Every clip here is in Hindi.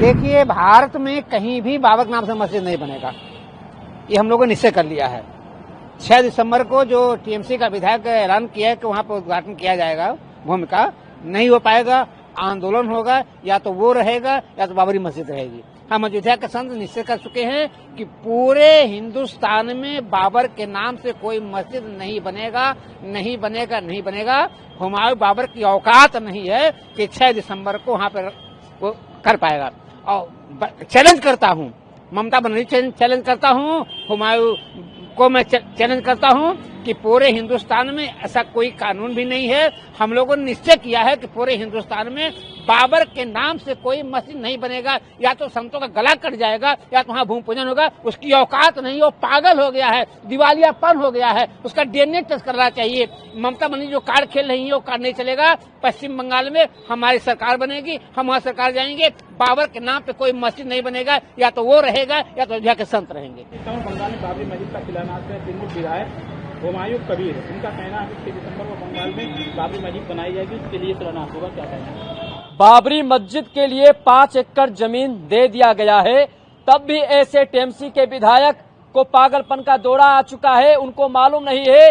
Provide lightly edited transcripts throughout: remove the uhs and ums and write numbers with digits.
देखिए, भारत में कहीं भी बाबर के नाम से मस्जिद नहीं बनेगा, ये हम लोगों ने निश्चय कर लिया है। 6 दिसंबर को जो टीएमसी का विधायक ऐलान किया है कि वहां पर उद्घाटन किया जाएगा भूमि का, नहीं हो पाएगा। आंदोलन होगा, या तो वो रहेगा या तो बाबरी मस्जिद रहेगी। हम अयोध्या के संत निश्चय कर चुके हैं कि पूरे हिंदुस्तान में बाबर के नाम से कोई मस्जिद नहीं बनेगा, नहीं बनेगा, नहीं बनेगा। हुमायूं बाबर की औकात नहीं है कि 6 दिसंबर को वहां पर वो कर पाएगा। और चैलेंज करता हूं, ममता बनर्जी चैलेंज करता हूं, हुमायूं को मैं चैलेंज करता हूं कि पूरे हिंदुस्तान में ऐसा कोई कानून भी नहीं है। हम लोगों ने निश्चय किया है कि पूरे हिंदुस्तान में बाबर के नाम से कोई मस्जिद नहीं बनेगा। या तो संतों का गला कट जाएगा या तो वहां भूमि पूजन होगा। उसकी औकात नहीं, वो पागल हो गया है, दिवालियापन हो गया है, उसका डीएनए टेस्ट करना चाहिए। ममता बनर्जी जो कार्ड खेल रही है वो कार्ड नहीं चलेगा। पश्चिम बंगाल में हमारी सरकार बनेगी, हम वहां सरकार जाएंगे। बाबर के नाम पे कोई मस्जिद नहीं बनेगा, या तो वो रहेगा या तो अयोध्या के संत रहेंगे। बंगाल में बाबरी मस्जिद का शिलान्यास है, दिल्ली विधायक हुमायूं कबीर, उनका कहना है कि 6 दिसंबर को बंगाल में बाबरी मस्जिद बनाई जाएगी, उसके लिए शिलान्यास होगा, क्या कहना है? बाबरी मस्जिद के लिए 5 एकड़ जमीन दे दिया गया है, तब भी ऐसे टीएमसी के विधायक को पागलपन का दौरा आ चुका है। उनको मालूम नहीं है,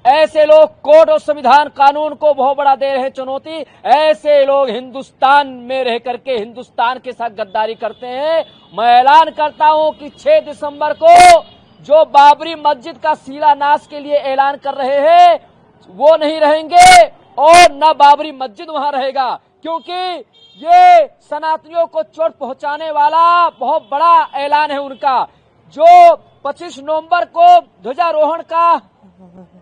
ऐसे लोग कोड और संविधान कानून को बहुत बड़ा दे रहे चुनौती। ऐसे लोग हिंदुस्तान में रह करके हिंदुस्तान के साथ गद्दारी करते हैं। मैं ऐलान करता हूं कि 6 दिसंबर को जो बाबरी मस्जिद का शिलान्यास के लिए ऐलान कर रहे हैं वो नहीं रहेंगे और न बाबरी मस्जिद वहां रहेगा, क्योंकि ये सनातनियों को चोट पहुंचाने वाला बहुत बड़ा ऐलान है उनका। जो 25 नवंबर को ध्वजारोहण का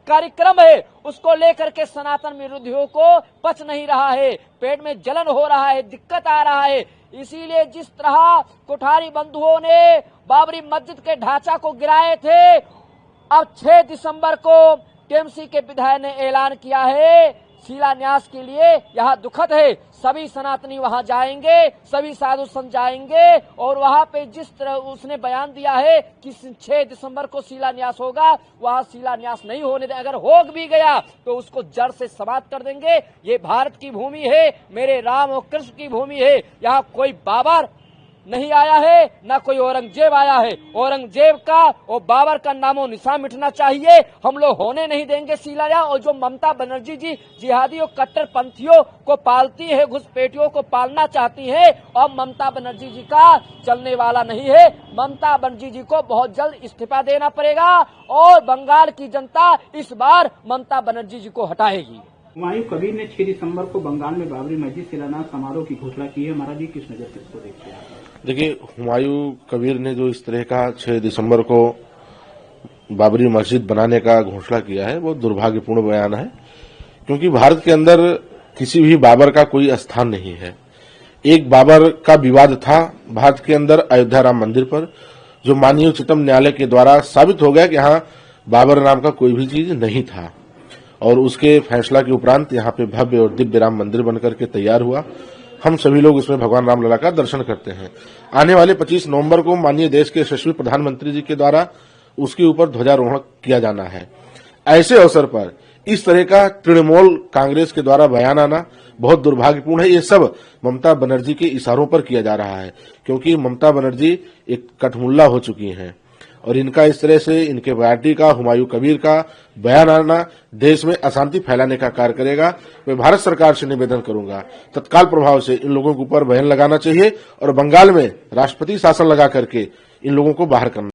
कार्यक्रम है उसको लेकर के सनातन विरोधियों को पच नहीं रहा है, पेट में जलन हो रहा है, दिक्कत आ रहा है। इसीलिए जिस तरह कोठारी बंधुओं ने बाबरी मस्जिद के ढांचा को गिराए थे, अब 6 दिसंबर को टीएमसी के विधायक ने ऐलान किया है शिलान्यास के लिए। यहाँ दुखद है, सभी सनातनी वहां जाएंगे, सभी साधु संत जाएंगे और वहां पे जिस तरह उसने बयान दिया है कि 6 दिसंबर को शिलान्यास होगा, वहां शिलान्यास नहीं होने दे। अगर हो भी गया तो उसको जड़ से समाप्त कर देंगे। ये भारत की भूमि है, मेरे राम और कृष्ण की भूमि है। यहाँ कोई बाबर नहीं आया है, ना कोई औरंगजेब आया है। औरंगजेब का और बाबर का नामो निशान मिटना चाहिए। हम लोग होने नहीं देंगे शिलान्यास। और जो ममता बनर्जी जी जिहादी और कट्टरपंथियों को पालती है, घुसपैठियों को पालना चाहती है, और ममता बनर्जी जी का चलने वाला नहीं है। ममता बनर्जी जी को बहुत जल्द इस्तीफा देना पड़ेगा और बंगाल की जनता इस बार ममता बनर्जी जी को हटाएगी। हुमायूं कबीर ने 6 दिसंबर को बंगाल में बाबरी मस्जिद शिलान्यास समारोह की घोषणा की है। महाराज जी किस नजर से इसको देखते हैं? देखिए, हुमायूं कबीर ने जो इस तरह का 6 दिसंबर को बाबरी मस्जिद बनाने का घोषणा किया है वो दुर्भाग्यपूर्ण बयान है, क्योंकि भारत के अंदर किसी भी बाबर का कोई स्थान नहीं है। एक बाबर का विवाद था भारत के अंदर अयोध्या राम मंदिर पर, जो माननीय उच्चतम न्यायालय के द्वारा साबित हो गया कि यहाँ बाबर नाम का कोई भी चीज नहीं था, और उसके फैसला के उपरांत यहाँ पे भव्य और दिव्य राम मंदिर बनकर के तैयार हुआ। हम सभी लोग इसमें भगवान राम लला का दर्शन करते हैं। आने वाले 25 नवंबर को माननीय देश के यशस्वी प्रधानमंत्री जी के द्वारा उसके ऊपर ध्वजारोहण किया जाना है। ऐसे अवसर पर इस तरह का तृणमूल कांग्रेस के द्वारा बयान आना बहुत दुर्भाग्यपूर्ण है। ये सब ममता बनर्जी के इशारों पर किया जा रहा है, क्योंकि ममता बनर्जी एक कठमुल्ला हो चुकी हैं और इनका इस तरह से इनके पार्टी का हुमायूं कबीर का बयान आना देश में अशांति फैलाने का कार्य करेगा। मैं भारत सरकार से निवेदन करूंगा तत्काल प्रभाव से इन लोगों के ऊपर बैन लगाना चाहिए और बंगाल में राष्ट्रपति शासन लगा करके इन लोगों को बाहर करना